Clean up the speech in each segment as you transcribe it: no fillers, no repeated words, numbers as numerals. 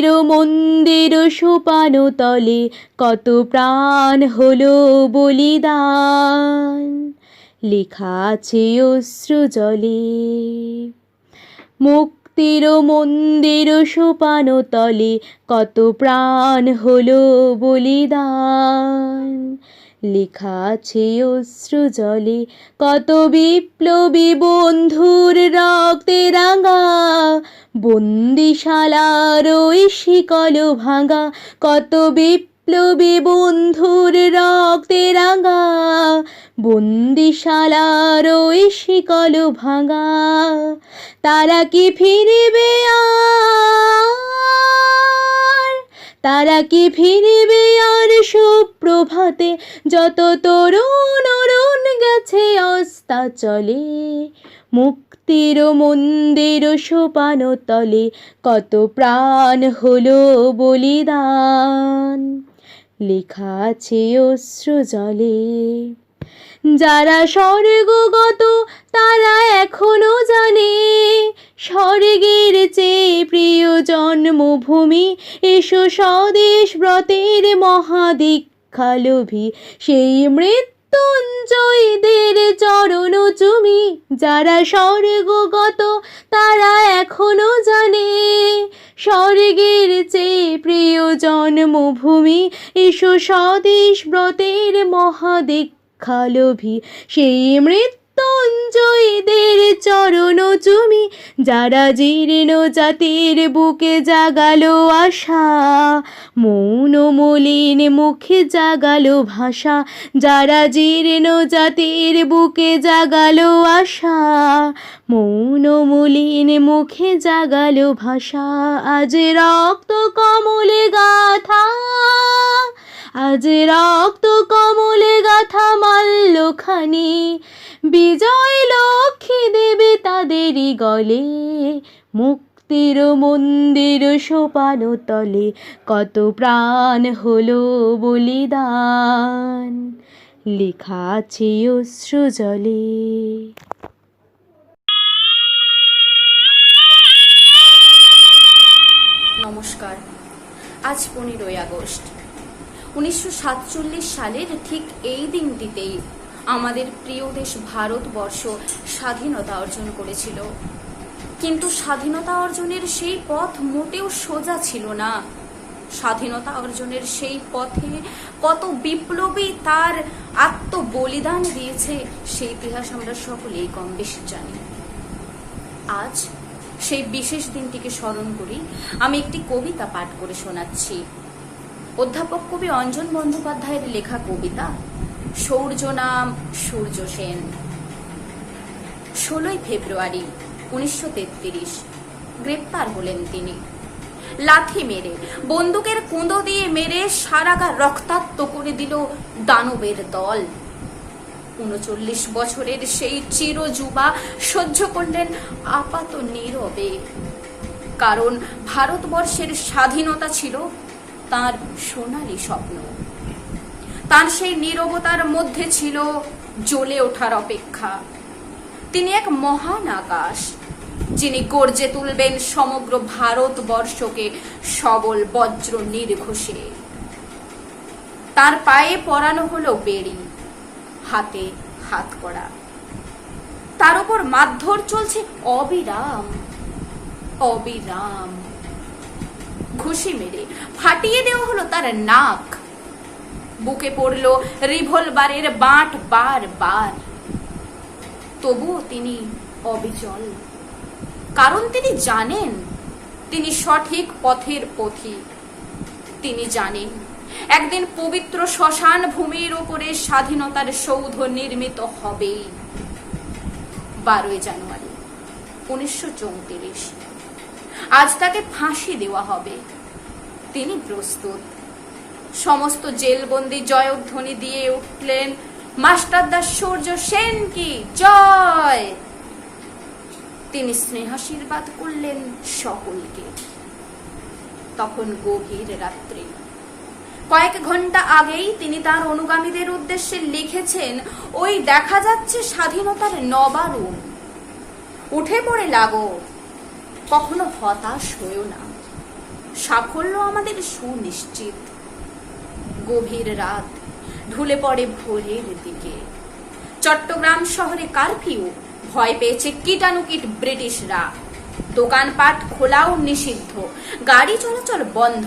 মুক্তির মন্দির সোপান তলে কত প্রাণ হলো বলিদান, লেখা আছে অশ্রু জলে। মুক্তির মন্দির সোপান তলে কত প্রাণ হলো বলিদান, লেখা আছে অশ্রু জলে। কত বিপ্লবী বন্ধুর রক্তে রাঙা বন্দিশালার ওই শিকল ভাঙা, কত বিপ্লবী বন্ধুর রক্তে রাঙা বন্দিশালার ওই শিকল ভাঙা। তারা কি ফিরবে আর, তারা কি ফিরবে আর সুপ্রভাতে, যত তরুণ অরুণ গেছে অস্তাচলে। মুক্তির মন্দির সোপান তলে কত প্রাণ হলো বলিদান, লেখা আছে অশ্রু জলে। যারা স্বর্গগত তারা এখনো জানে স্বর্গের চেয়ে প্রিয় জন্মভূমি। এসো স্বদেশ ব্রতের মহাদীক্ষালোভী, সেই মৃত্যুঞ্জয়ীদের চরণ চুমি। যারা স্বর্গগত তারা এখনো জানে স্বর্গের চেয়ে প্রিয় জন্মভূমি। এসো স্বদেশ ব্রতের মহাদীক্ষালোভী, সেই মৃত্যুঞ্জয়ীদের চরণ চুমি। যারা জীর্ণ জাতির বুকে জাগালো আশা, মৌন মলিন মুখে জাগালো ভাষা। যারা জীর্ণ জাতির বুকে জাগালো আশা, মৌন মলিন মুখে জাগালো ভাষা। আজ রক্ত কমলে গাথা, আজ রক্ত কমলে গাথা মাল্যখানি, বিজয় লক্ষ্মী দেবে তাদেরই গলে। মুক্তির মন্দির সোপান তলে কত প্রাণ হলো বলিদান, লেখা আছে অশ্রু জলে। নমস্কার। আজ 15ই আগস্ট 1947 সালের ঠিক এই দিনটিতেই আমাদের প্রিয় দেশ ভারতবর্ষ স্বাধীনতা অর্জন করেছিল। কিন্তু স্বাধীনতা অর্জনের সেই পথ মোটেও সোজা ছিল না। স্বাধীনতা অর্জনের সেই পথে কত বিপ্লবী তার আত্মবলিদান দিয়েছে সেই ইতিহাস আমরা সকলেই কম বেশি জানি। আজ সেই বিশেষ দিনটিকে স্মরণ করি আমি একটি কবিতা পাঠ করে শোনাচ্ছি। অধ্যাপক কবি অঞ্জন বন্দ্যোপাধ্যায়ের লেখা কবিতা সূর্য নাম সূর্য সেন। 16ই ফেব্রুয়ারি 1933 গ্রেপ্তার হলেন তিনি। লাথি মেরে, বন্দুকের কুঁদো দিয়ে মেরে সারা গা রক্তাক্ত করে দিল দানবের দল। 39 বছরের সেই চিরযুবা সহ্য করলেন আপাত নীরবে, কারণ ভারতবর্ষের স্বাধীনতা ছিল তার সোনালী স্বপ্ন। তার সেই নীরবতার মধ্যে ছিল জ্বলে ওঠার অপেক্ষা। তিনি এক মহান আকাশ, যিনি গর্জে তুলবেন সমগ্র ভারতবর্ষকে সবল বজ্র নির্ঘোষে। তার পায়ে পরানো হলো বেড়ি, হাতে হাত করা, তার উপর মারধর চলছে অবিরাম অবিরাম। ঘুষি মেরে ফাটিয়ে দেওয়া হলো তার নাক, বুকে পড়ল রিভলভারের বাঁট বার বার। তবুও তিনি অবিচল, কারণ তিনি জানেন তিনি সঠিক পথের পথিক। তিনি জানেন একদিন পবিত্র শ্মশান ভূমির উপরে স্বাধীনতার সৌধ নির্মিত হবেই। 12ই জানুয়ারি 1934 আজ তাকে ফাঁসি দেওয়া হবে। তিনি প্রস্তুত। সমস্ত জেলবন্দি জয়ধ্বনি দিয়ে উঠলেন, মাস্টারদা সূর্য সেন কি জয়। তিনি স্নেহাশীর্বাদ করলেন সকলকে। তখন গভীর রাত্রি। কয়েক ঘন্টা আগেই তিনি তার অনুগামীদের উদ্দেশ্যে লিখেছেন, ওই দেখা যাচ্ছে স্বাধীনতার নবারুণ, উঠে পড়ে লাগো, কখনো হতাশ হয়েও না। সাফল্য আমাদের সুনিশ্চিত। গভীর রাত ঢুলে পড়ে ভোরের দিকে। চট্টগ্রাম শহরে কারফিউ, ভয় পেয়েছে কীটানুকীট ব্রিটিশরা। দোকানপাট খোলাও নিষিদ্ধ, গাড়ি চলাচল বন্ধ।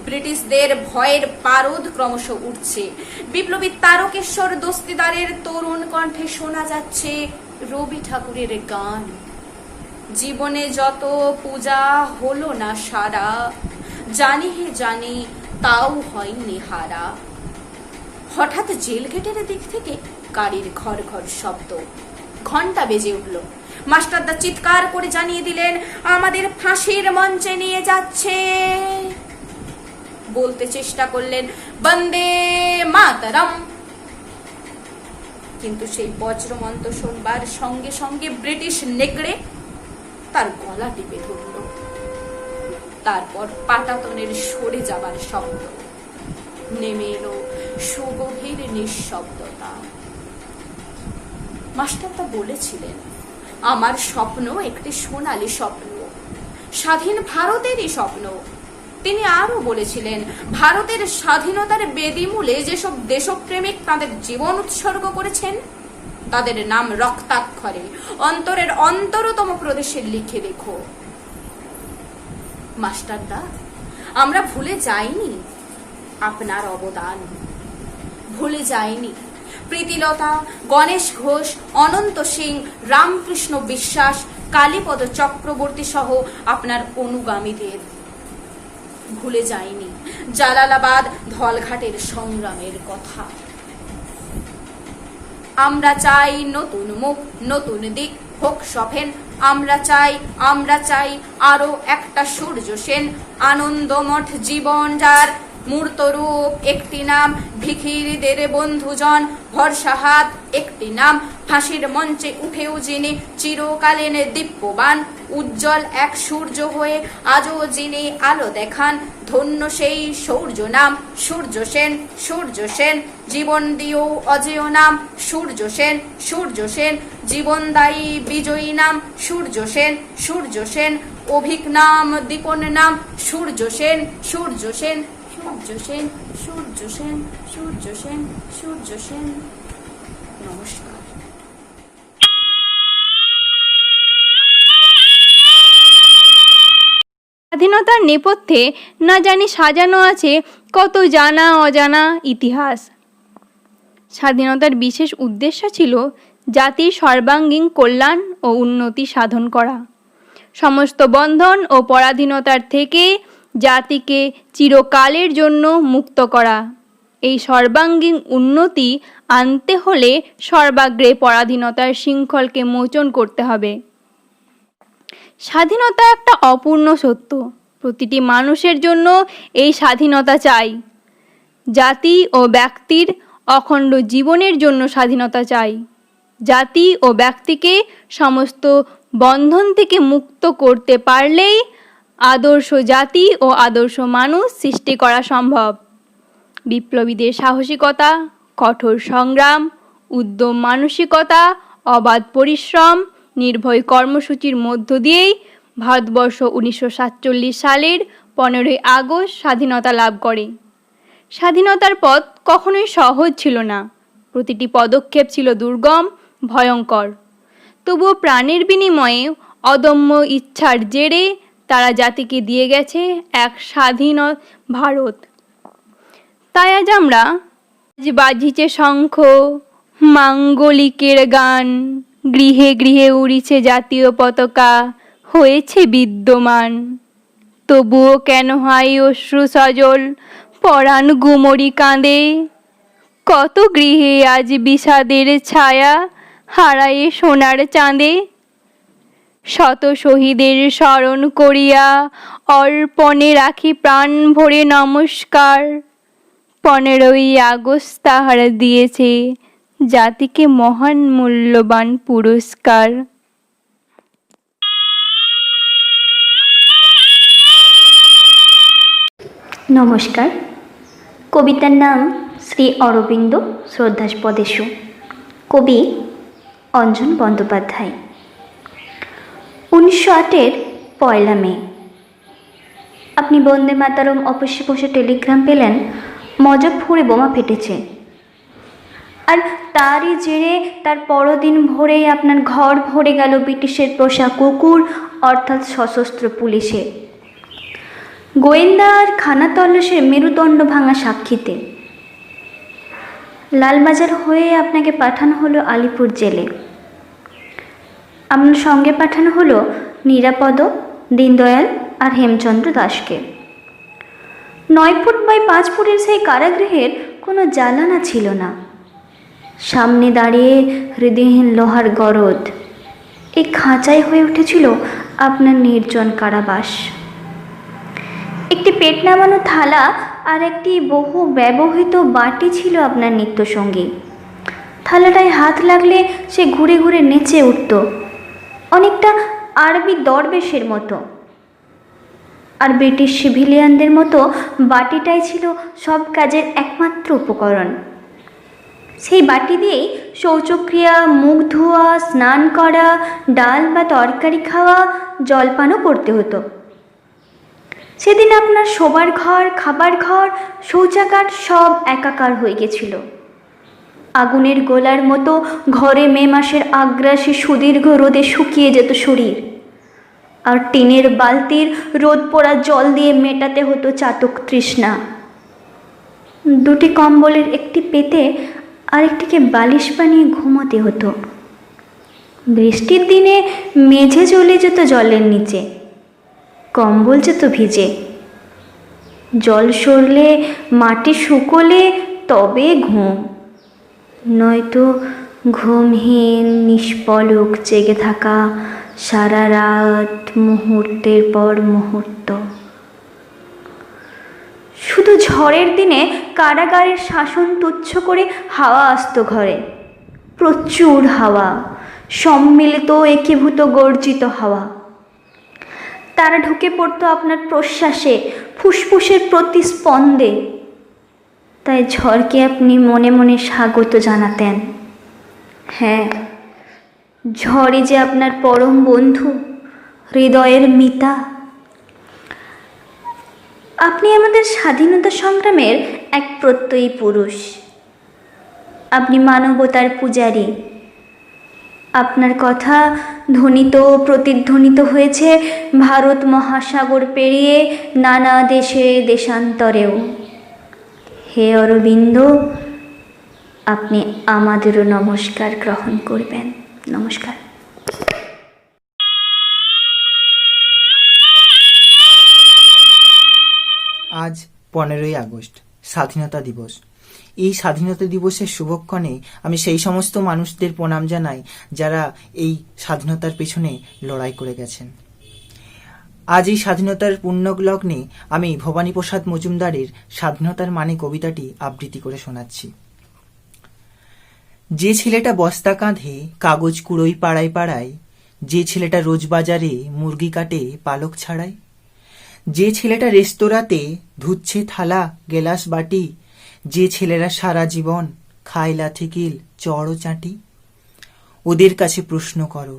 ব্রিটিশদের ভয়ের পারদ ক্রমশ উঠছে। বিপ্লবী তারকেশ্বর দস্তিদারের তরুণ কণ্ঠে শোনা যাচ্ছে রবি ঠাকুরের গান। জীবনে যত পূজা হলো না সারা, জানি হে জানি তাও হয়নি হারা। হঠাৎ জেল গেটের দিক থেকে গাড়ির ঘর ঘর শব্দ। ঘন্টা বেজে উঠল। মাস্টারদা চিৎকার করে জানিয়ে দিলেন, আমাদের ফাঁসির মঞ্চে নিয়ে যাচ্ছে। বলতে চেষ্টা করলেন, বন্দে মাতরম, কিন্তু সেই বজ্রমন্ত শোনবার সঙ্গে সঙ্গে ব্রিটিশ নেকড়ে তার গলা টিপে ধরল। তারপর পাটাতনের সরে যাবার শব্দ। নেমে এলো সুগভীর নিঃশব্দতা। মাস্টারদা বলেছিলেন, আমার স্বপ্ন একটি সোনালী স্বপ্ন, স্বাধীন ভারতেরই স্বপ্ন। তিনি আরো বলেছিলেন, ভারতের স্বাধীনতার বেদিমূলে যেসব দেশপ্রেমিক তাদের জীবন উৎসর্গ করেছেন, তাদের নাম রক্তাক্ষরে অন্তরের অন্তরতম প্রদেশে লিখে রেখো। মাস্টারদা, আমরা ভুলে যাইনি আপনার অবদান, ভুলে যাইনি প্রীতিলতা, গণেশ ঘোষ, অনন্ত সিং, রামকৃষ্ণ বিশ্বাস, কালীপদ চক্রবর্তী সহ আপনার অনুগামীদের। ভুলে যাইনি জালালাবাদ, ধলঘাটের সংগ্রামের কথা। আমরা চাই নতুন মুখ, নতুন দিক হোক সফেন। আমরা চাই আরো একটা সূর্য সেন। আনন্দমঠ জীবন যার মূর্ত রূপ একটি নাম, ভিখিরিদের বন্ধুজন ভরসা হাত একটি নাম। ফাঁসির মঞ্চে উঠেও যিনি চিরকালীন দীপ্যবান, উজ্জ্বল এক সূর্য হয়ে আজও যিনি আলো দেখান, ধন্য সেই সূর্য নাম সূর্য সেন। সূর্য সেন জীবন দিও অজেয় নাম সূর্য সেন। সূর্য সেন জীবনদায়ী বিজয়ী নাম সূর্য সেন। সূর্য সেন অভিক নাম দীপন নাম সূর্য সেন। সূর্য সেন, সূর্য সেন, সূর্য সেন, সূর্য সেন, সূর্য সেন। নমস্কার। স্বাধীনতার নেপথ্যে না জানি সাজানো আছে কত জানা অজানা ইতিহাস। স্বাধীনতার বিশেষ উদ্দেশ্য ছিল জাতির সর্বাঙ্গীন কল্যাণ ও উন্নতি সাধন করা, সমস্ত বন্ধন ও পরাধীনতার থেকে জাতিকে চিরকালের জন্য মুক্ত করা। এই সর্বাঙ্গীন উন্নতি আনতে হলে সর্বাগ্রে পরাধীনতার শৃঙ্খলকে মোচন করতে হবে। স্বাধীনতা একটা অপূর্ণ সত্য। প্রতিটি মানুষের জন্য এই স্বাধীনতা চাই। জাতি ও ব্যক্তির অখণ্ড জীবনের জন্য স্বাধীনতা চাই। জাতি ও ব্যক্তিকে সমস্ত বন্ধন থেকে মুক্ত করতে পারলেই আদর্শ জাতি ও আদর্শ মানুষ সৃষ্টি করা সম্ভব। বিপ্লবীদের সাহসিকতা, কঠোর সংগ্রাম, উদ্যম মানসিকতা, অবাধ পরিশ্রম, নির্ভয় কর্মসূচির মধ্য দিয়েই ভারতবর্ষ 1947 সালের 15ই আগস্ট স্বাধীনতা লাভ করে। স্বাধীনতার পথ কখনোই সহজ ছিল না। প্রতিটি পদক্ষেপ ছিল দুর্গম, ভয়ঙ্কর। তবুও প্রাণের বিনিময়ে অদম্য ইচ্ছার জেরে তারা জাতিকে দিয়ে গেছে এক স্বাধীন ভারত। তাই আজ আমরা বাজিছে শঙ্খ, মাঙ্গলিকের গান, গৃহে গৃহে উড়িছে জাতীয় পতাকা, হয়েছে বিদ্যমান। তবুও কেন হয় অশ্রু সজল, পরাণ গুমরি কাঁদে। কত গৃহে আজ বিষাদের ছায়া, হারায়ে সোনার চাঁদে। শত শহীদের স্মরণ করিয়া অর্পণে রাখি প্রাণ ভরে নমস্কার। 15ই আগস্ট তাহারা দিয়েছে জাতিকে মহান মূল্যবান পুরস্কার। নমস্কার। কবিতার নাম শ্রী অরবিন্দ শ্রদ্ধাস্পদেষু। কবি অঞ্জন বন্দ্যোপাধ্যায়। 1908 পয়লা মে। আপনি বন্দে মাতারম অফিসে বসে টেলিগ্রাম পেলেন মজফরপুরে বোমা ফেটেছে, আর তারই জেরে তার পরদিন ভোরেই আপনার ঘর ভরে গেল ব্রিটিশের পোষা কুকুর অর্থাৎ সশস্ত্র পুলিশে, গোয়েন্দা আর খানা তল্লাশের মেরুদণ্ড ভাঙা সাক্ষীতে। লালবাজার হয়ে আপনাকে পাঠানো হলো আলিপুর জেলে। আপনার সঙ্গে পাঠানো হলো নিরাপদ, দীনদয়াল আর হেমচন্দ্র দাসকে। 9 ফুট বাই 5 ফুটের সেই কারাগৃহের কোনো জ্বালানা ছিল না। সামনে দাঁড়িয়ে হৃদয়হীন লোহার গরদ। এই খাঁচাই হয়ে উঠেছিল আপনার নির্জন কারাবাস। একটি পেট নামানো থালা আর একটি বহু ব্যবহৃত বাটি ছিল আপনার নিত্যসঙ্গী। থালাটায় হাত লাগলে সে ঘুরে ঘুরে নেচে উঠত, অনেকটা আরবি দরবেশের মতো। আর ব্রিটিশ সিভিলিয়ানদের মতো বাটিটাই ছিল সব কাজের একমাত্র উপকরণ। সেই বাটি দিয়েই শৌচক্রিয়া, মুখ ধোয়া, স্নান করা, ডাল বা তরকারি খাওয়া, জলপানও করতে হতো। সেদিন আপনার শোবার ঘর, খাবার ঘর, শৌচাগার সব একাকার হয়ে গেছিল। আগুনের গোলার মতো ঘরে মে মাসের আগ্রাসী সুদীর্ঘ রোদে শুকিয়ে যেত শরীর, আর টিনের বালতির রোদ পোড়া জল দিয়ে মেটাতে হতো চাতক তৃষ্ণা। 2টি কম্বলের একটি পেতে আরেকটিকে বালিশ বানিয়ে ঘুমোতে হতো। বৃষ্টির দিনে মেঝে চলে যেত জলের নিচে, কম্বল যেত ভিজে। জল সরলে, মাটি শুকোলে তবে ঘুম, নয়তো ঘুমহীন নিষ্পলক জেগে থাকা সারা রাত, মুহূর্তের পর মুহূর্ত। শুধু ঝড়ের দিনে কারাগারের শাসন তুচ্ছ করে হাওয়া আসতো ঘরে, প্রচুর হাওয়া, সম্মিলিত একীভূত গর্জিত হাওয়া। তারা ঢুকে পড়তো আপনার প্রশ্বাসে, ফুসফুসের প্রতি স্পন্দে। তাই ঝড়কে আপনি মনে মনে স্বাগত জানাতেন। হ্যাঁ, ঝড়ই যে আপনার পরম বন্ধু, হৃদয়ের মিতা। আপনি আমাদের স্বাধীনতা সংগ্রামের এক প্রত্যয়ী পুরুষ। আপনি মানবতার পূজারী। আপনার কথা ধ্বনিত, প্রতিধ্বনিত হয়েছে ভারত মহাসাগর পেরিয়ে নানা দেশে দেশান্তরেও। হে অরবিন্দ, আপনি আমাদেরও নমস্কার গ্রহণ করবেন। নমস্কার। আজ 15ই আগস্ট, স্বাধীনতা দিবস। এই স্বাধীনতা দিবসের শুভক্ষণে আমি সেই সমস্ত মানুষদের প্রণাম জানাই যারা এই স্বাধীনতার পেছনে লড়াই করে গেছেন। আজ এই স্বাধীনতার পুণ্যলগ্নে আমি ভবানীপ্রসাদ মজুমদারের স্বাধীনতার মানে কবিতাটি আবৃত্তি করে শোনাচ্ছি। যে ছেলেটা বস্তা কাঁধে কাগজ কুড়োই পাড়ায় পাড়ায়, যে ছেলেটা রোজ বাজারে মুরগি কাটে পালক ছাড়ায়, যে ছেলেটা রেস্তোরাঁতে ধুচ্ছে থালা গেলাস বাটি, যে ছেলেরা সারা জীবন খায় লাথি কিল চড় ও চাটি, ওদের কাছে প্রশ্ন করো,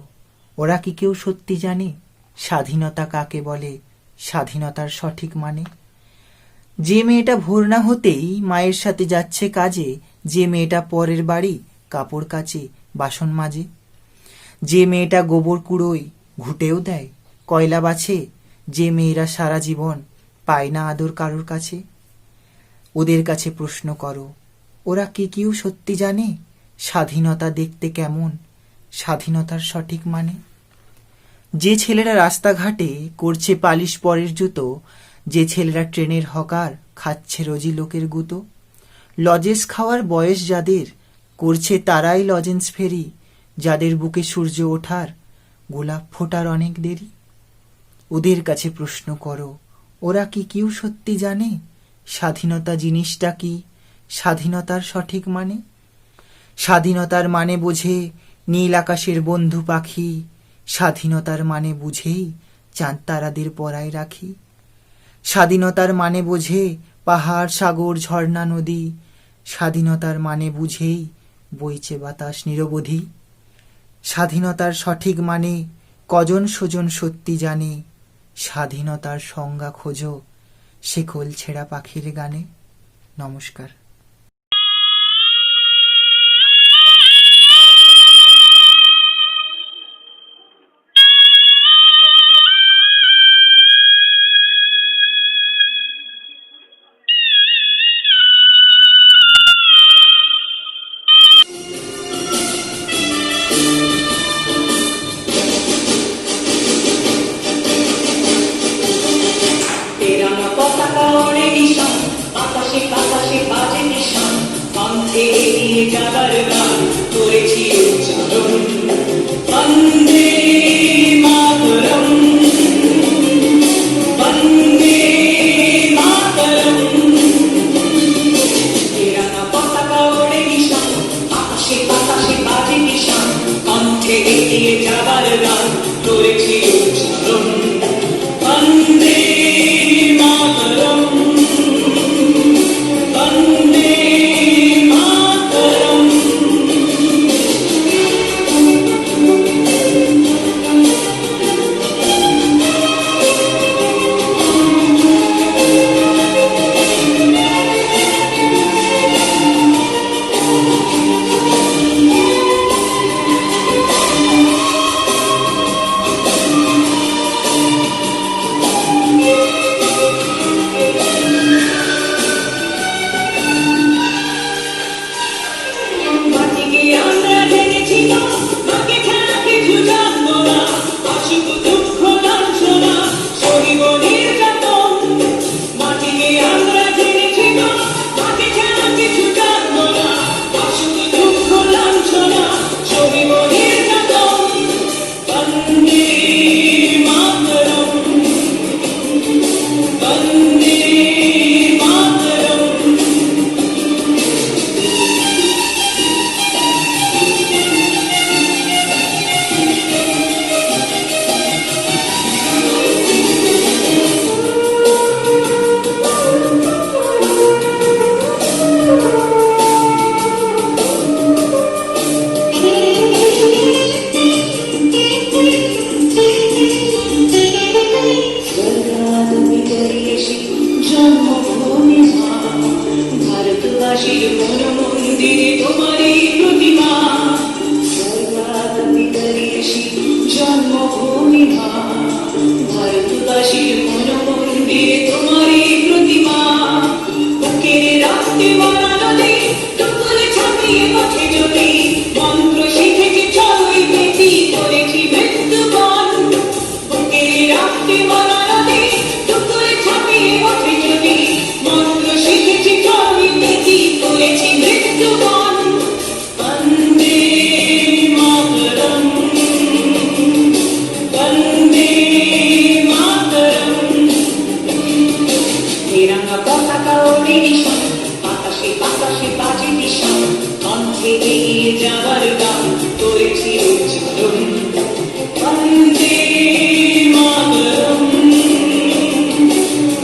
ওরা কি কেউ সত্যি জানে স্বাধীনতা কাকে বলে, স্বাধীনতার সঠিক মানে? যে মেয়েটা ভোর না হতেই মায়ের সাথে যাচ্ছে কাজে, যে মেয়েটা পরের বাড়ি কাপড় কাচে বাসন মাজে, যে মেয়েটা গোবর কুড়োয় ঘুটেও দেয় কয়লা বাছে, যে মেয়েরা সারা জীবন পায় না আদর কারোর কাছে, ওদের কাছে প্রশ্ন করো, ওরা কি কেউ সত্যি জানে স্বাধীনতা দেখতে কেমন, স্বাধীনতার সঠিক মানে? যে ছেলেরা রাস্তাঘাটে করছে পালিশ পরের জুতো, যে ছেলেরা ট্রেনের হকার খাচ্ছে রোজি লোকের গুঁতো, লজেন্স খাওয়ার বয়স যাদের করছে তারাই লজেন্স ফেরি, যাদের বুকে সূর্য ওঠার গোলাপ ফোটার অনেক দেরি, ওদের কাছে প্রশ্ন করো, ওরা কি কেউ সত্যি জানে স্বাধীনতা জিনিসটা কি, স্বাধীনতার সঠিক মানে? স্বাধীনতার মানে বোঝে নীল আকাশের বন্ধু পাখি, স্বাধীনতার মানে বুঝেই চাঁদ তারাদের পরায় রাখি, স্বাধীনতার মানে বোঝে পাহাড় সাগর ঝর্ণা নদী, স্বাধীনতার মানে বুঝেই বইছে বাতাস নিরবধি, স্বাধীনতার সঠিক মানে কজন স্বজন সত্যি জানে, স্বাধীনতার সংজ্ঞা খোঁজো শেকল ছেঁড়া পাখির গানে। নমস্কার। তেরানা পতাকা ওড়ে নিশান, আকাশে বাতাসে বাজে নিশান, পন্থে এগিয়ে যাবার গান করেছি উচ্চারণ। বন্দে মাতরম, বন্দে মাতরম। তেরানা পতাকা ওড়ে নিশান, আকাশে বাতাসে বাজে নিশান, পন্থে এগিয়ে যাবার গান করেছি উচ্চারণ। বন্দে মাতরম, বন্দে মাতরম। মাটিকে আমরা জেনেছি না, মাকে ছাড়া কিছু জানবো না, আসুক দুঃখ লাঞ্ছনা, সহিব নির্যাতন। মাটিকে আমরা জেনেছি না, মাকে ছাড়া কিছু জানবো না, আসুক দুঃখ লাঞ্ছনা, সহিব নির্যাতন। বন্দে মাতরম, বন্দে মাতরম। জন্মভূমি মা, ভারতবাসীর মন মন্দিরে তোমারই প্রতিমা। জন্মভূমি মা, ভারতবাসীর মন মন্দিরে তোমারই প্রতিমা। বুকের রাখতে বানানো দে, টুকুরে ছাপিয়ে পথে যদি, মন্ত্র শিখেছি ছড়ি পেটি, করেছি মৃত্যুবরণ। বুকের রাখতে বানানো দে, টুকুরে ছাপিয়ে পথে যদি, মন্ত্র শিখেছি ছড়ি পেটি, করেছি মৃত্যুবরণ। বন্দে মাতরম, বন্দে মাতরম। তেরাঙ্গা পতাকা ওড়ে নিশান, আকাশে বাতাসে বাজে নিশান, কণ্ঠে এগিয়ে যাবার গান করেছি উচ্চারণ। বন্দে মাতরম,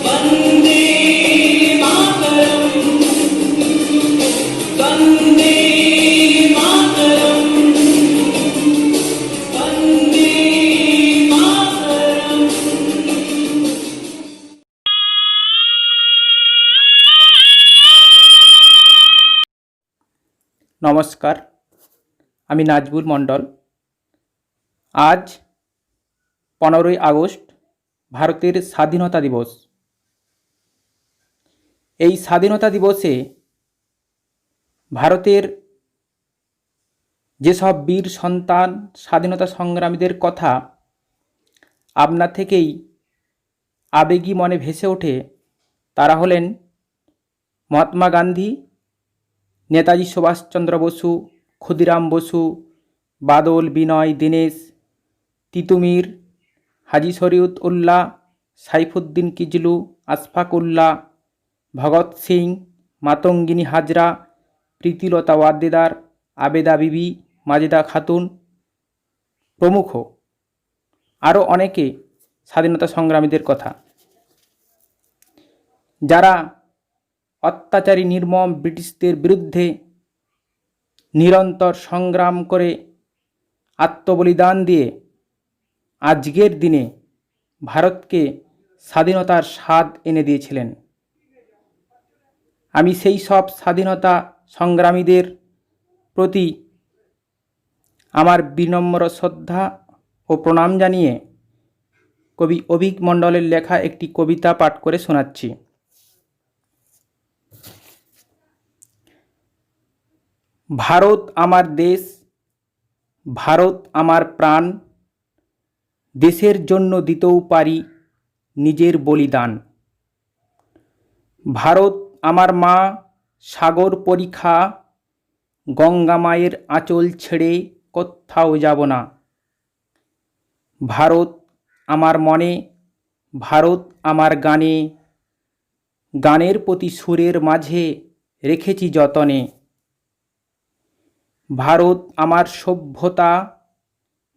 বন্দে মাতরম, বন্দে মাতরম, বন্দে মাতরম। নমস্কার, আমি নাজবুল মণ্ডল। আজ 15ই আগস্ট ভারতের স্বাধীনতা দিবস। এই স্বাধীনতা দিবসে ভারতের যেসব বীর সন্তান স্বাধীনতা সংগ্রামীদের কথা আপনা থেকেই আবেগী মনে ভেসে ওঠে, তারা হলেন মহাত্মা গান্ধী, নেতাজি সুভাষচন্দ্র বসু, ক্ষুদিরাম বসু, বাদল, বিনয়, দীনেশ, তিতুমির, হাজি শরীয়ত উল্লাহ, সাইফুদ্দিন কিজলু, আশফাক উল্লাহ, ভগৎ সিং, মাতঙ্গিনী হাজরা, প্রীতিলতা ওয়াদ্দেদার, আবেদা বিবি, মাজেদা খাতুন প্রমুখ। আরও অনেকে স্বাধীনতা সংগ্রামীদের কথা, যারা অত্যাচারী নির্মম ব্রিটিশদের বিরুদ্ধে নিরন্তর সংগ্রাম করে আত্মবলিদান দিয়ে আজকের দিনে ভারতকে স্বাধীনতার স্বাদ এনে দিয়েছিলেন। আমি সেই সব স্বাধীনতা সংগ্রামীদের প্রতি আমার বিনম্র শ্রদ্ধা ও প্রণাম জানিয়ে কবি অভীক মণ্ডলের লেখা একটি কবিতা পাঠ করে শোনাচ্ছি। ভারত আমার দেশ, ভারত আমার প্রাণ, দেশের জন্য দিতেও পারি নিজের বলিদান। ভারত আমার মা, সাগর পরিখা, গঙ্গা মায়ের আঁচল ছেড়ে কোথাও যাব না। ভারত আমার মনে, ভারত আমার গানে, গানের প্রতি সুরের মাঝে রেখেছি যতনে। ভারত আমার সভ্যতা,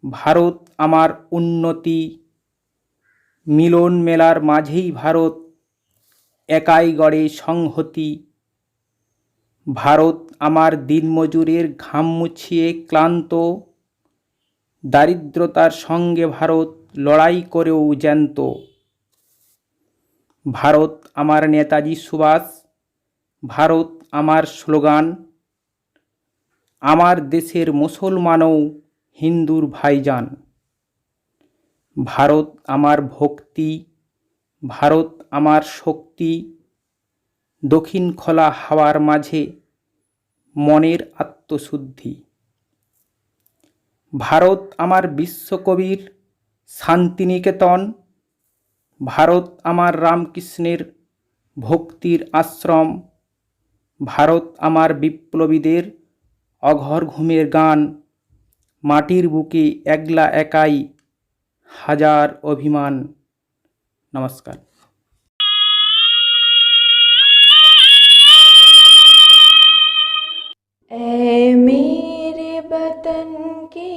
ভারত আমার উন্নতি, মিলন মেলার মাঝেই ভারত একাই গড়ে সংহতি। ভারত আমার দিনমজুরের ঘাম মুছিয়ে ক্লান্ত, দারিদ্রতার সঙ্গে ভারত লড়াই করেও জ্যান্ত। ভারত আমার নেতাজি সুভাষ, ভারত আমার স্লোগান, আমার দেশের মুসলমানও হিন্দুর ভাইজান। ভারত আমার ভক্তি, ভারত আমার শক্তি, দক্ষিণ খোলা হাওয়ার মাঝে মনের আত্মশুদ্ধি। ভারত আমার বিশ্বকবির শান্তিনিকেতন, ভারত আমার রামকৃষ্ণের ভক্তির আশ্রম। ভারত আমার বিপ্লবীদের অঘর ঘুমের গান, মাটির বুকে একলা একাই হাজার অভিমান। নমস্কার। ऐ मेरे वतन के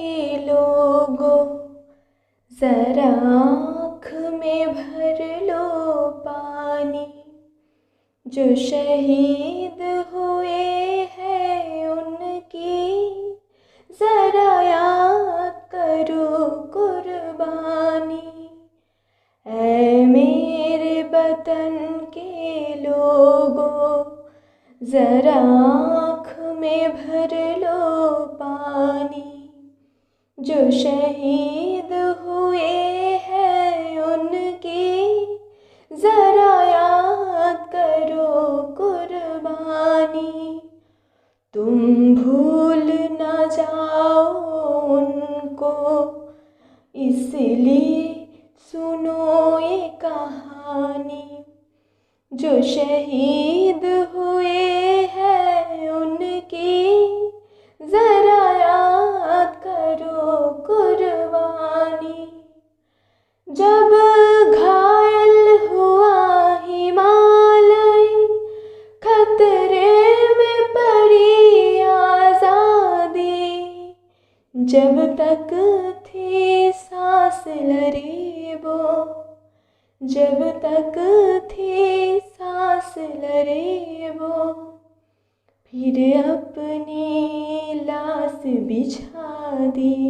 लोगों, जरा आँख में भर लो पानी। जो शहीद हुए हैं उनकी जरा याद करो कुर्बानी। ऐ मेरे वतन के लोगों, जरा आँख में भर लो पानी। जो शहीद हुए हैं उनकी जरा याद करो कुर्बानी। तुम भूल न जाओ उनको, इसलिए सुनो ये कहानी। जो शहीद हुए हैं उनकी जरा याद करो कुर्बानी। जब घायल हुआ हिमालय, खतरे में पड़ी आजादी। जब तक थी सांस लरे वो, जब तक थी सांस लरे वो, फिर अपनी लाश बिछा दी।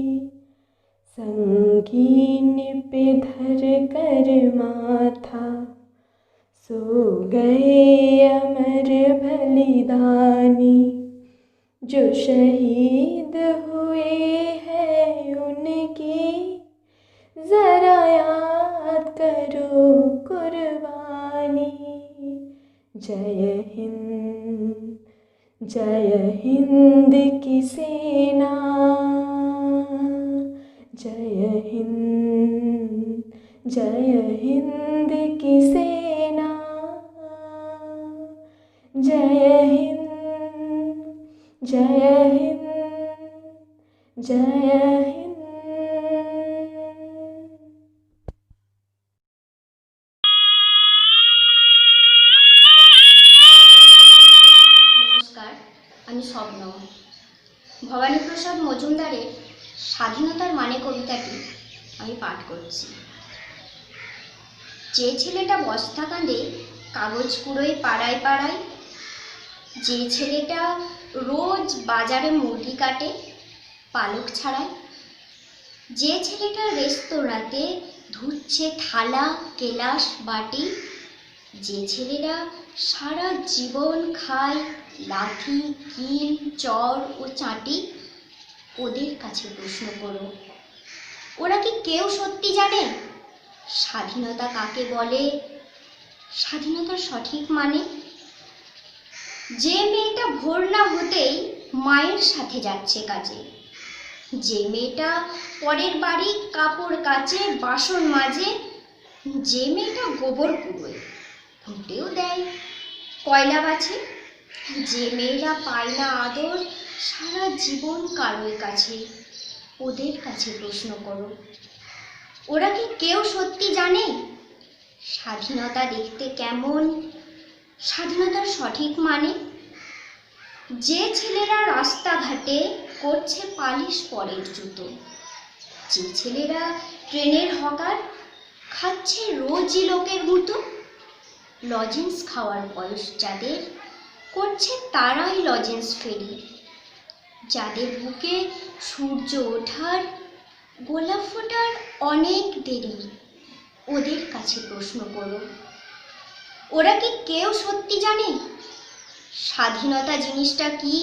संगीन पे धर कर माथा, सो गए अमर बलिदानी। जो शहीद हुए हैं उनकी जरा याद करो कुर्बानी। जय हिंद, जय हिंद की सेना। जय हिंद, जय हिंद की सेना। जय हिंद, जय हिंद, जय हिंद। নমস্কার, আমি স্বপ্ন। ভবানীপ্রসাদ মজুমদারের স্বাধীনতার মানে কবিতাটি আমি পাঠ করছি। যে ছেলেটা বস্তা কাঁধে কাগজ কুড়োয় পাড়ায় পাড়ায়, যে ছেলেটা রোজ বাজারে মুরগি কাটে পালক ছাড়ায়, যে ছেলেটা রেস্তোরাঁতে ধুচ্ছে থালা গেলাস বাটি, যে ছেলেরা সারা জীবন খায় লাথি কিল চর ও চাটি, ওদের কাছে প্রশ্ন করো, ওরা কি কেউ সত্যি জানে স্বাধীনতা কাকে বলে, স্বাধীনতার সঠিক মানে? যে মেয়েটা ভোর না হতেই মায়ের সাথে যাচ্ছে কাজে, যে মেয়েটা পরের বাড়ি কাপড় কাচে বাসন মাজে, যে মেয়েটা গোবর কুড়োয় ফুটেও দেয় কয়লা বাছে, যে মেয়েরা পায় না আদর সারা জীবন কারোর কাছে, ওদের কাছে প্রশ্ন করো, ওরা কি কেউ সত্যি জানে স্বাধীনতা দেখতে কেমন, স্বাধীনতার সঠিক মানে? যে ছেলেরা রাস্তাঘাটে করছে পালিশ পরের জুতো, যে ছেলেরা ট্রেনের হকার খাচ্ছে রোজই লোকের মতো, লজেন্স খাওয়ার বয়স যাদের করছে তারাই লজেন্স ফেরি, যাদের বুকে সূর্য ওঠার গোলাপ ফোটার অনেক দেরি, ওদের কাছে প্রশ্ন করো, ওরা কি কেউ সত্যি জানে স্বাধীনতা জিনিসটা কি,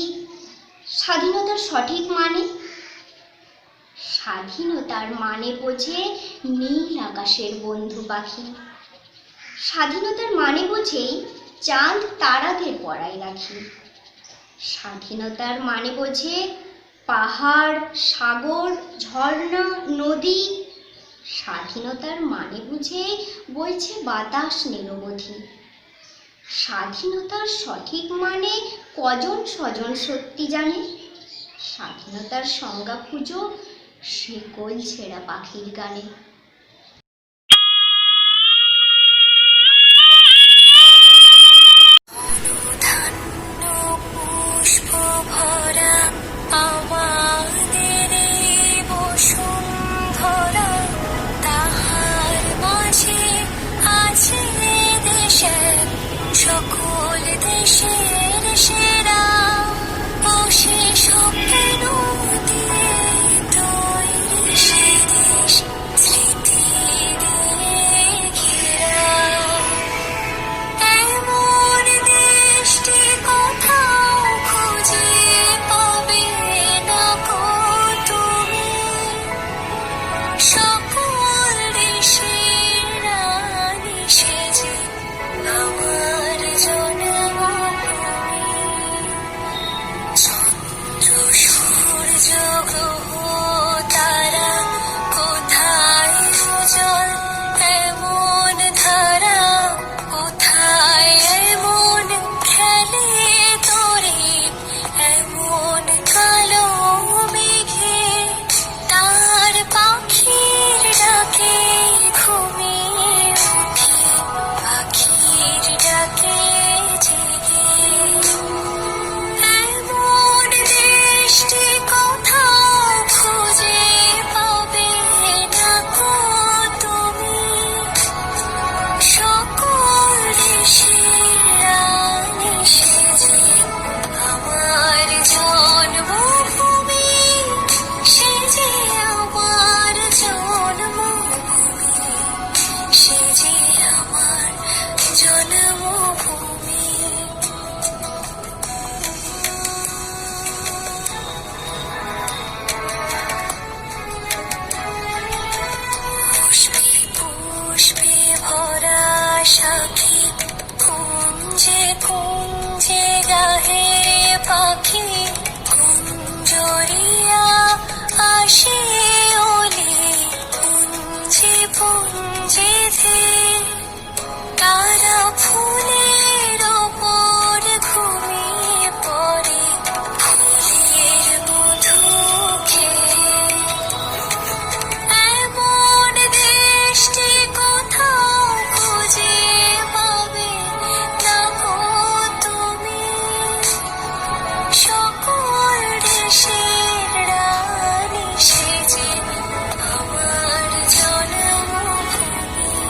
স্বাধীনতার সঠিক মানে? স্বাধীনতার মানে বোঝে নীল আকাশের বন্ধু পাখি, স্বাধীনতার মানে বোঝেই চাঁদ তারাদের পরায় রাখি, স্বাধীনতার মানে বোঝে পাহাড় সাগর ঝর্ণা নদী, স্বাধীনতার মানে বুঝে বইছে বাতাস নিরবধি, স্বাধীনতার সঠিক মানে কজন স্বজন সত্যি জানে, স্বাধীনতার সংজ্ঞা খুঁজো শিকল ছেঁড়া পাখির গানে। সকল দেশের সেরা বসে স্বপ্ন দিয়ে তৈরি সে দেশ স্মৃতি দিয়ে ঘেরা, এমন দেশটি কোথাও খুঁজে পাবে না গো তুমি, সকল দেশের রানী সেজে আমার জন্মভূমি, চন্দ্র সূর্য গ্রহ তারা কোথায় উজ্জ্বল এমন ধারা, কোথায় এমন খেলে তোরে এমন কালো মেঘে, তার পাখির ডাকে ঘুমিয়ে উঠি পাখির ডাকে জেগে, এমন দেশটি কোথাও খুঁজে পাবে না গো তুমি, সকল দেশের রানী সেজে আমার জন্মভূমি, সেজে আমার জন্মভূমি, সেজে আমার জন্মভূমি। পুষ্পে পুষ্পে ভরা সাথী কুঞ্জে কুঞ্জে গাহে পাখি, কুঞ্জরিয়া আসে ওলে পুঞ্জে পুঞ্জে ধীর, তারা ফুলের ওপর ঘুমিয়ে পড়ে ফুলের মধু খেয়ে, এমন দেশটি কোথাও খুঁজে পাবে না গো তুমি, সকল দেশের রানী সেজে আমার জন্মভূমি।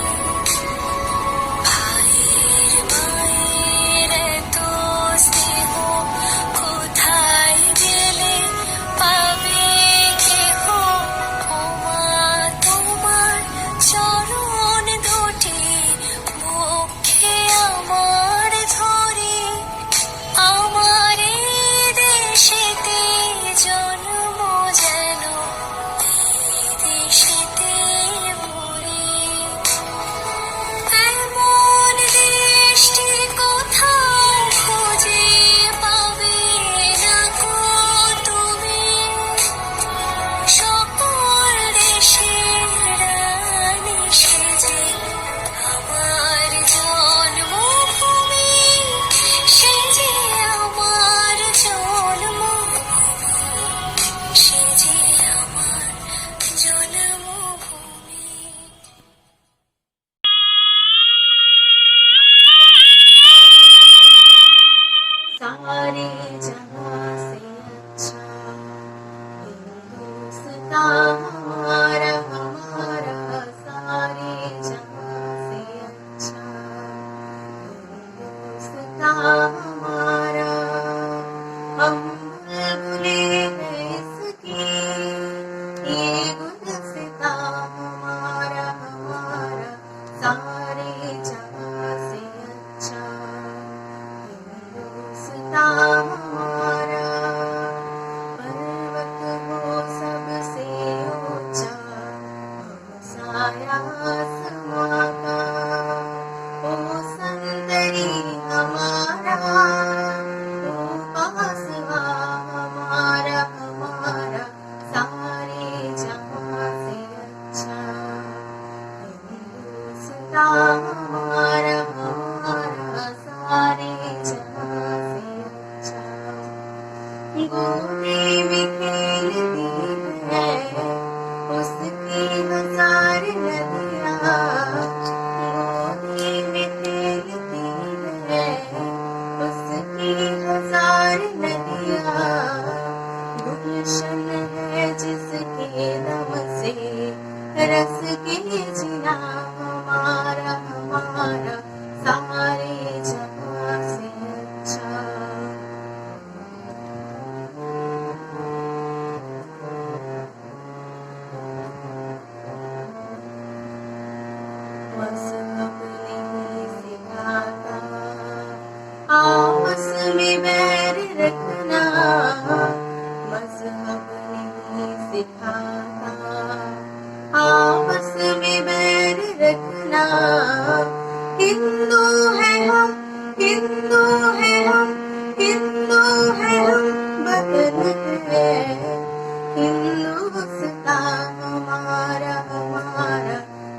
रिश्ता हमारा हम भूले हैं इसकी ये गुलसिता हमारा हमारा सारे जहां से अच्छा रिश्ता हमारा पर्वत हो सबसे ऊंचा साया आसमां का ओ सुंदरी हमारा ओ पासवा हमारा हमारा सारे जहां से अच्छा रिश्ता हमारा हमारा सारे जहां से अच्छा गोदी में खेलती है उसकी हजार नदियाँ गोदी में खेलती है उसकी हजार नदियाँ गुलशन है जिसके दम से रस के जिना हमारा हमारा सारे जहां से अच्छा मज़हब नहीं सिखाता आपस में बैर रखना मज़हब नहीं सिखाता आपस में बैर रखना हिंदू है हम हिंदू है हम हिंदू है हम बदन है हिंदुस्ता हमारा हमारा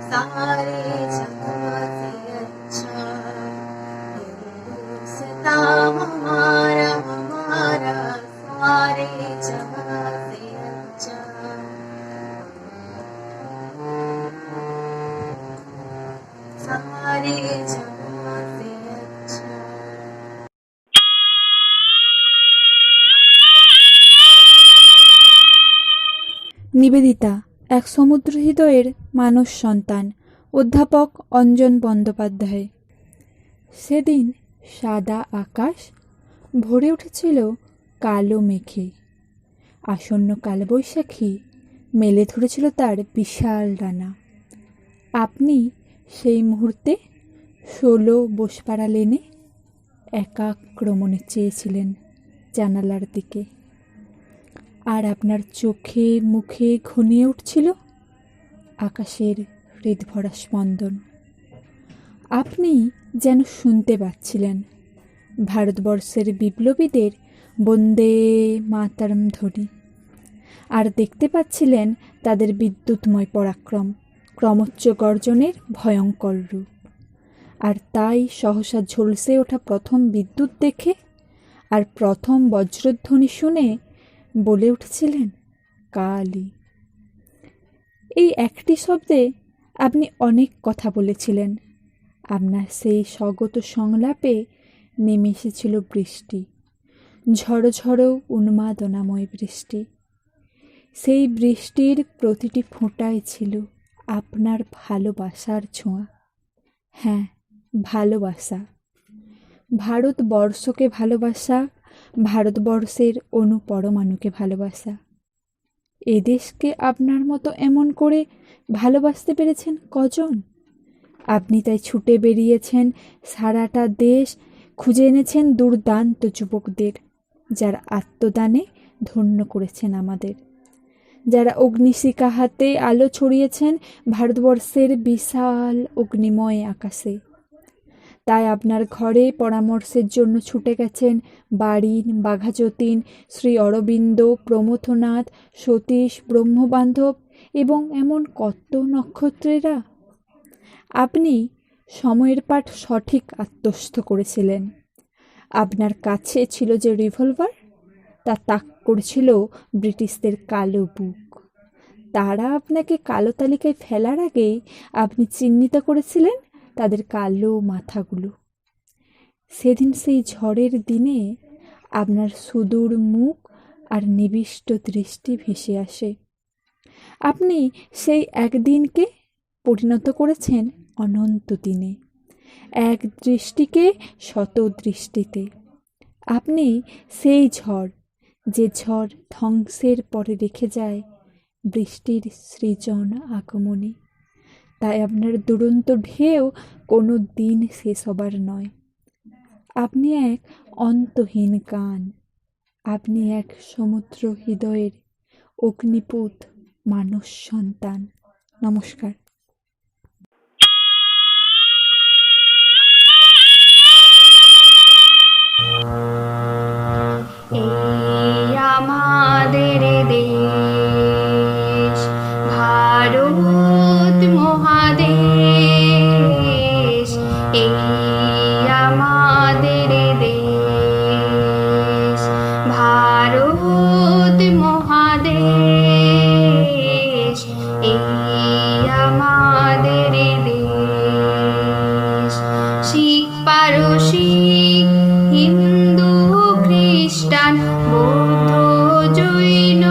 सारे जहां से अच्छा हिंदुस्ता हमारा हमारा सारे जहां से अच्छा सारे जहां से अच्छा নিবেদিতা এক সমুদ্র হৃদয়ের মানস সন্তান অধ্যাপক অঞ্জন বন্দ্যোপাধ্যায়। সেদিন সাদা আকাশ ভরে উঠেছিল কালো মেঘে। আসন্ন কালবৈশাখী মেলে ধরেছিল তার বিশাল ডানা। আপনি সেই মুহূর্তে 16 বোসপাড়া লেনে একাক্রমণে চেয়েছিলেন জানালার দিকে, আর আপনার চোখে মুখে ঘনিয়ে উঠছিল আকাশের হৃদভরা স্পন্দন। আপনি যেন শুনতে পাচ্ছিলেন ভারতবর্ষের বিপ্লবীদের বন্দে মাতরম ধ্বনি, আর দেখতে পাচ্ছিলেন তাদের বিদ্যুৎময় পরাক্রম, ক্রমোচ্চ গর্জনের ভয়ঙ্কর রূপ। আর তাই সহসা ঝলসে ওঠা প্রথম বিদ্যুৎ দেখে আর প্রথম বজ্রধ্বনি শুনে বলে উঠেছিলেন কালী। এই একটি শব্দে আপনি অনেক কথা বলেছিলেন। আপনার সেই স্বগত সংলাপে নেমে এসেছিল বৃষ্টি, ঝড়ো ঝড়ো উন্মাদনাময় বৃষ্টি। সেই বৃষ্টির প্রতিটি ফোঁটায় ছিল আপনার ভালোবাসার ছোঁয়া। হ্যাঁ, ভালোবাসা, ভারতবর্ষকে ভালোবাসা, ভারতবর্ষের অনুপরমাণুকে ভালোবাসা। এদেশকে আপনার মতো এমন করে ভালোবাসতে পেরেছেন কজন? আপনি তাই ছুটে বেরিয়েছেন সারাটা দেশ, খুঁজে এনেছেন দুর্দান্ত যুবকদের, যারা আত্মদানে ধন্য করেছেন আমাদের, যারা অগ্নিশিখা হাতে আলো ছড়িয়েছেন ভারতবর্ষের বিশাল অগ্নিময় আকাশে। তাই আপনার ঘরে পরামর্শের জন্য ছুটে গেছেন বারিন, বাঘাযতীন, শ্রী অরবিন্দ, প্রমথনাথ, সতীশ, ব্রহ্মবান্ধব এবং এমন কত নক্ষত্রেরা। আপনি সময়ের পাঠ সঠিক আত্মস্থ করেছিলেন। আপনার কাছে ছিল যে রিভলভার, তা তাক করেছিল ব্রিটিশদের কালো বুক। তারা আপনাকে কালো তালিকায় ফেলার আগেই আপনি চিহ্নিত করেছিলেন তাদের কালো মাথাগুলো। সেদিন সেই ঝড়ের দিনে আপনার সুদূর মুখ আর নিবিষ্ট দৃষ্টি ভেসে আসে। আপনি সেই একদিনকে পরিণত করেছেন অনন্ত দিনে, এক দৃষ্টিকে শত দৃষ্টিতে। আপনি সেই ঝড়, যে ঝড় ধ্বংসের পরে রেখে যায় বৃষ্টির সৃজন আগমনে। তাই আপনার দুরন্ত ঢেউ কোনো দিন শেষ হবার নয়। আপনি এক অন্তহীন গান, আপনি এক সমুদ্র হৃদয়ের অগ্নিপুত মানুষ সন্তান। নমস্কার। এই আমাদের দেশ ভারত মহাদেশ, এই আমাদের দেশ ভারত মহাদেশ, এই আমাদের দেশ। শিখ পারসিক হিন্দু খ্রিস্টান বৌদ্ধ জৈন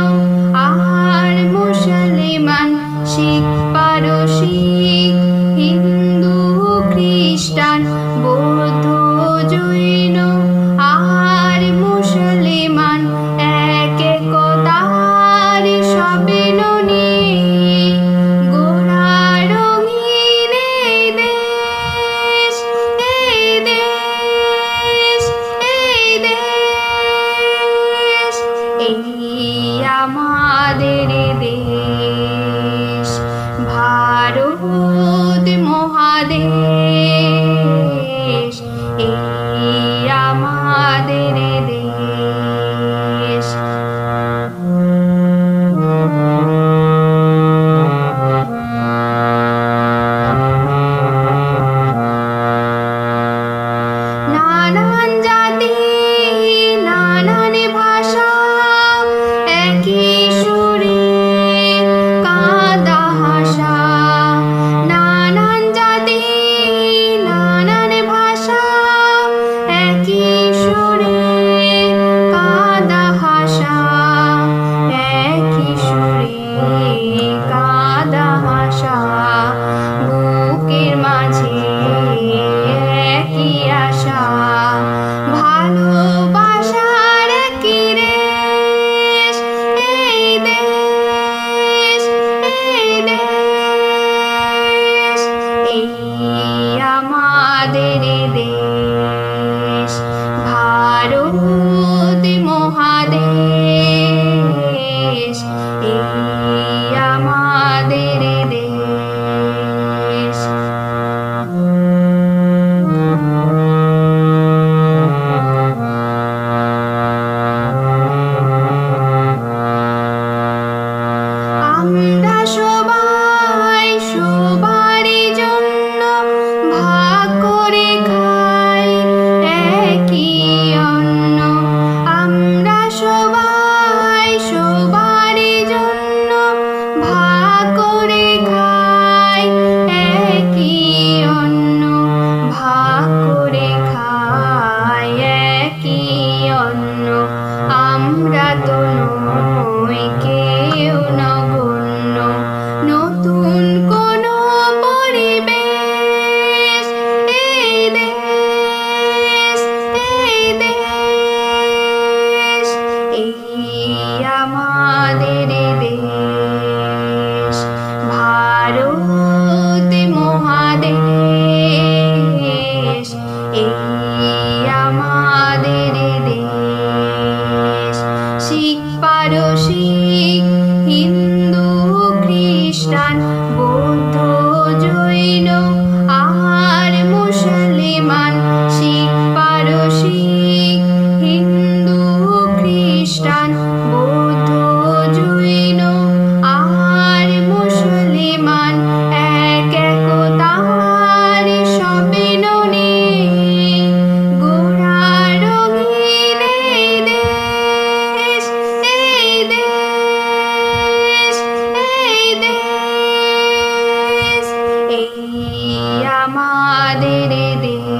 আর মুসলমান, শিখ পারসিক হিন্দু খ্রিস্টান বৌদ্ধ জৈন আর মুসলমান, এক একতার স্বপ্ন নিয়ে গোড়া রঙিন এই দেশ, এই দেশ, এই দেশ, এই আমাদের দেশ ভারত মহাদেশ, এই আমাদের দেশ। নানান জাতি নানান ভাষা একই সুরে কাঁদা হাসা, নানান জাতি নানান ভাষা একই সুরে কাঁদা হাসা, একই সুরে কাঁদা হাসা, বুকের মাঝে একই আশা, ভালোবাসার কি রেশ, এই দেশ, এই দেশ, এই আমাদের দেশ ভারত মহাদেশ, এই আমাদের দেশ। আমরা সবাই সবারই জন্য ভাগ করে খাই একই অন্ন, আমরা সবাই সবারই জন্য ভাগ করে খাই একই অন্ন, ভাগ করে খাই একই অন্ন। আমরা তো নই কেউ নগণ্য, নতুন কোনো পরিবেশ, এই দেশ, এই দেশ, এই আমাদের দেশ ভারত মহাদেশ, এই আমাদের দেশ। শিখ পারসিক হিন্দু খ্রিস্টান বৌদ্ধ জৈন আর মুসলমান, শিখ পারসিক হিন্দু খ্রিস্টান বৌদ্ধ জৈন আর মুসলমান, এক একতার স্বপ্ন নিয়ে গোড়া রঙিন এই দেশ, এই দেশ, এই দেশ, এই আমাদের দেশ